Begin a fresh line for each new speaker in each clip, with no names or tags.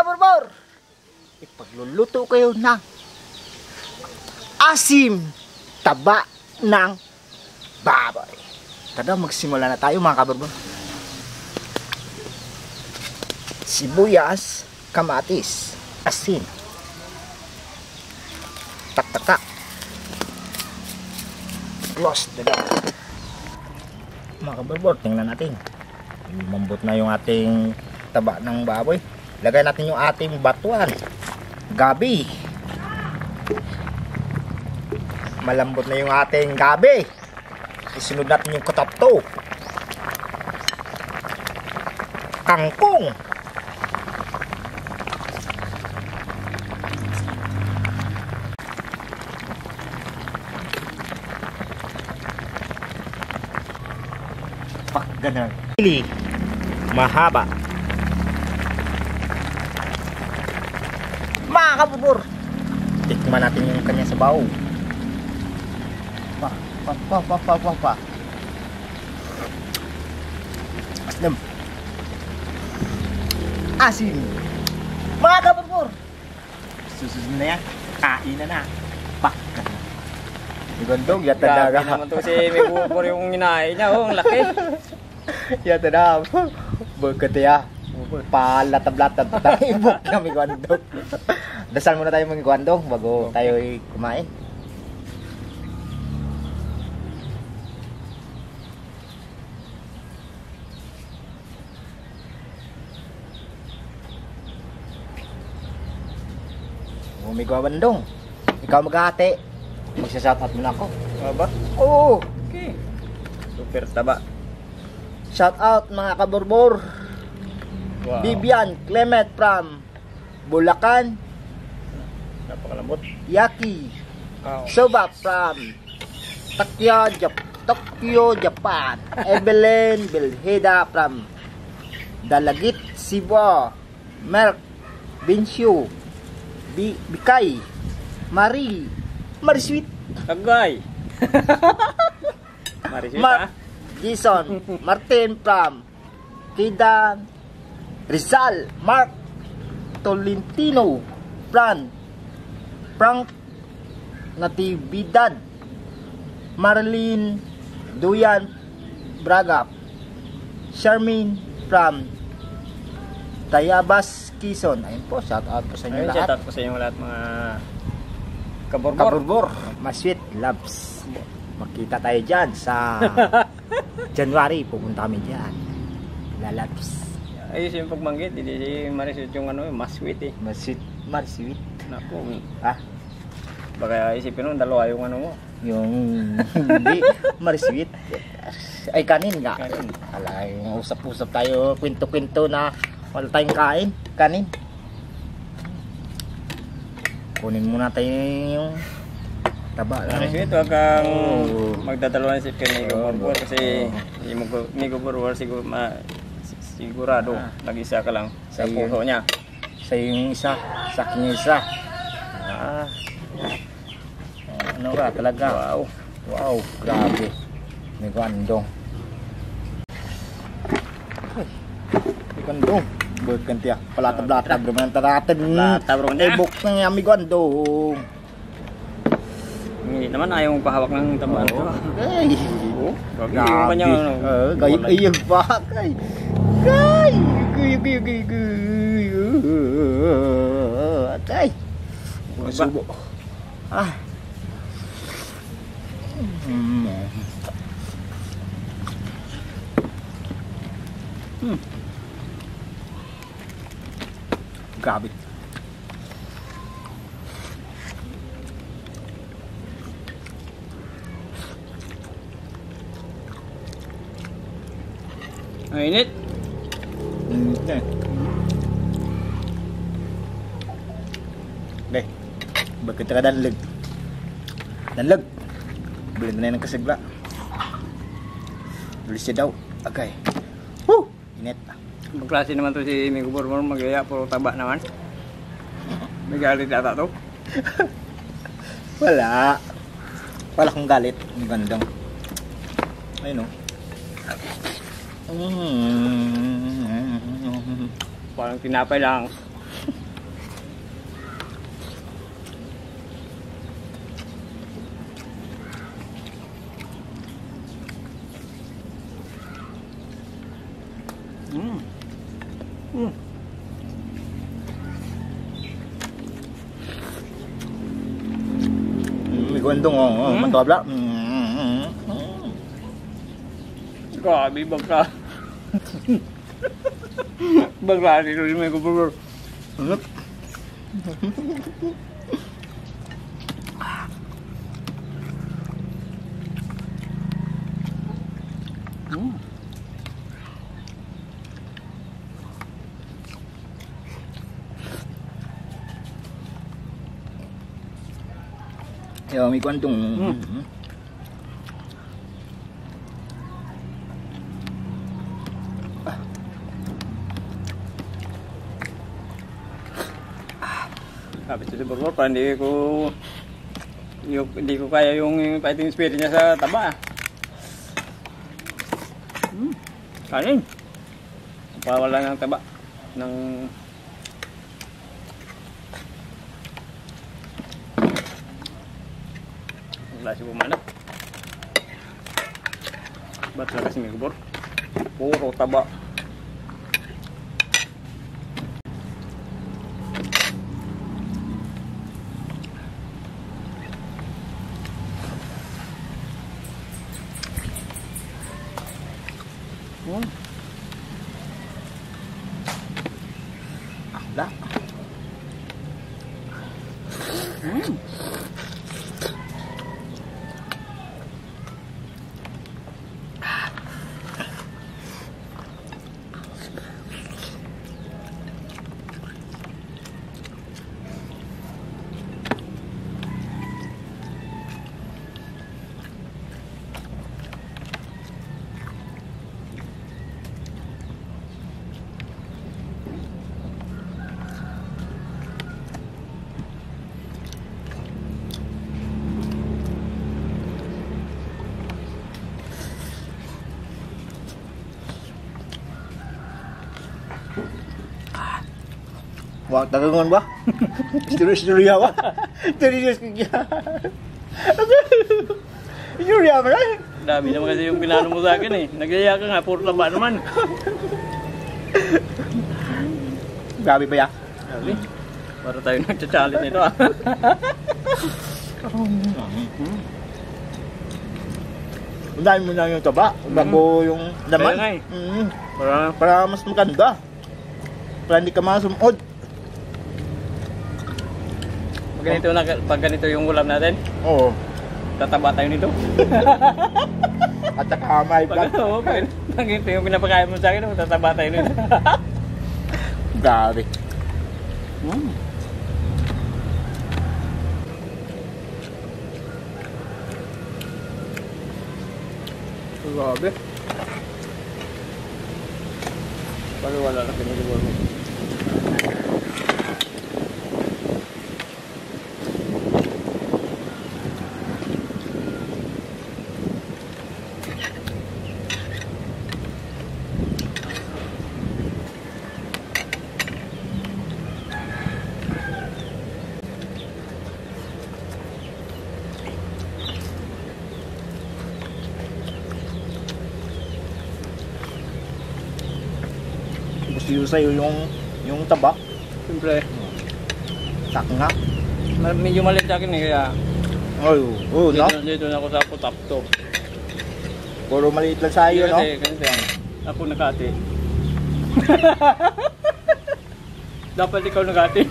kaburbor, ipagluluto kayo ng asim taba ng baboy. Tara, magsimula na tayo mga kaburbor. Sibuyas, kamatis, asin, tak. Close the door. Mga kaburbor, tingnan natin. Lumambot na yung ating taba ng baboy. Lagay natin yung ating batuan, gabi. Malambot na yung ating gabi. Isunod natin yung katapto, kangkong, ganun. Pili mahaba. Mga kaburbor, tikman natin yung kanya sabaw. Pa. Aslam. Asin. Mga kaburbor, susunod na yan. Kain na. Pak. Digondong, yata daga.
Grabe naman to si may bubor yung inaay niya. Oh, ang laki.
Yata na. Bagkat ya. Palatab-latab tayo. Ibok na may gwandong. Dasal muna tayo mga gwandong bago tayo kumain. May gwandong. Ikaw mag-ate. Magsashoutout mo na ako.
Ba?
Oo.
Okay. Super taba.
Shoutout mga kaburbor.
Wow.
Bibian Clement from Bulacan.
Napakalambot.
Yaki
Wow.
Soba from Tokyo, Japan. Evelyn Belheda from Dalagit, Cebu. Merk Binshu Bikay Marisweet
Agay. Marisweet
Jason Martin from Kidan Rizal. Mark Tolentino Frank Natividad. Marilyn Duyan Braga. Charmaine from Tayabas, Quezon. Ayun po, shout out po sa inyo lahat.
Shout out po sa inyo lahat mga kaburbor.
Masweet loves. Makita tayo dyan sa January. Pupunta kami dyan. Lalabs.
Ayos yung pagbanggit. Hindi si Marisweet yung ano, mas sweet eh.
Marisweet.
Naku.
Ha?
Baka isipin mo, dalawa yung ano mo.
Yung hindi. Marisweet. Ay, kanin nga.
Kanin.
Alay, usap-usap tayo. Kwento-kwento na wala tayong kain. Kanin. Kunin muna tayo yung taba.
Marisweet, huwag kang magdadalawan si Migo kasi Migo Borbor sigurado nag-isa ka lang sa puso niya.
Sa yung isa, sa akin yung isa. Ano ka talaga? Wow, grabe. May gwandong. May gwandong. Bukan tiya. Palatab-latab bro. Manantaratin.
Latab bro niya.
Ibok ng may gwandong.
Hindi naman ayaw mong pahawak ng tamaan ko.
Ay.
Grabe yung kanyang ano.
Gayag pa. Atay. Subo. Grabe.
Ang init.
Deh, bakit ka danlag? Danlag. Bili mo na ng kasigla. Bili siya daw. Okay. Woo! Init.
Magklase naman to si Migo Borbor, magaya, puro taba naman. May galit ata to.
Wala. Wala kong galit. Ang gandang. Ayun o.
Parang tinapay lang.
May kwentong, matobla.
Grabe, bagla. Bagla dito si Mego Bro.
Yo, may kwentong.
Sabi si Bro, pa hindi ko kaya yung fighting spirit niya sa taba. Kanin. Pawala ng taba ng klase bumanap. Ba't na kasi may gubor? Puro taba.
Lah. Wah, tagangon ba? Istorya ba? Serius kaya. Istorya ba?
Dami naman kasi yung pinano mo sa akin eh. Nagyaya ka nga, puro taba naman.
Grabe ba ya?
Dami. Para tayo nagcha-challenge nito ah.
Ang dami mo lang yung taba, bago yung laman.
Kaya nga eh.
Para mas maganda. Para hindi ka masumod.
Pag ganito yung ulam natin,
Oo.
tataba tayo nito.
At saka may
Pag ganito yung pinapakain mo sa akin, tataba tayo nito.
Grabe.
Grabe. Paano wala na pinagawal mo?
Gusto sa'yo yung taba.
Siyempre,
Sak nga.
medyo maliit sa akin eh, kaya
No?
dito na ako sa top to.
Puro maliit lang sa'yo, no?
Kasi ako nakati. Dapat ikaw nakati.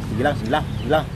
Sige lang, sige lang, sige lang.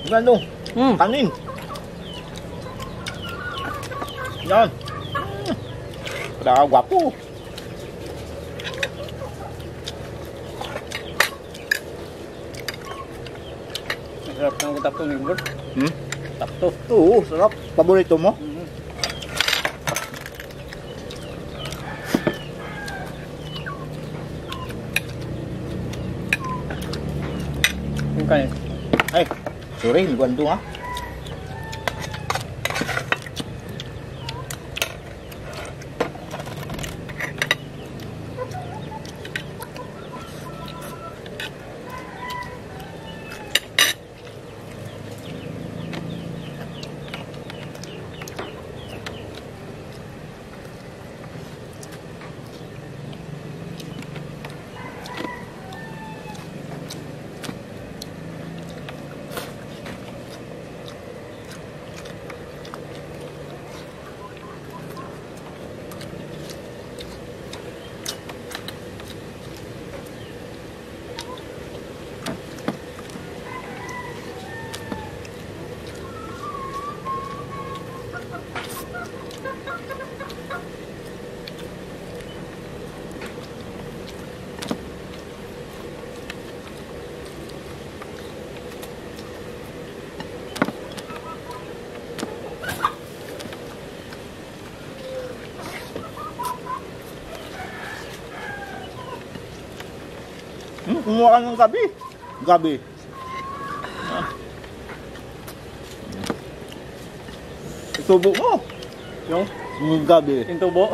Gano?
Hmm.
Kanin. Yan. Gwapo.
Sarap ng tapto ni Bor.
Hmm?
Tapto.
Oo, sarap. Paborito mo?
Yung kanin.
Ay, sorry, guwando nga. Kumuha ka ng gabi. Gabi. Itubo mo. Yung gabi.
Yung tubo.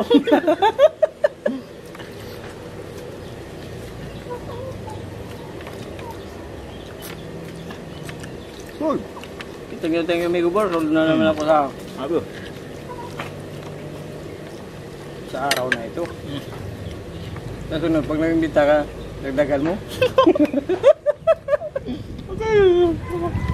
Sul.
Thank you, Amigo Bor. Roll na naman ako
Abo.
sa araw na ito. Nasunod, pag nag-imbita ka, dagdagan mo.
Okay.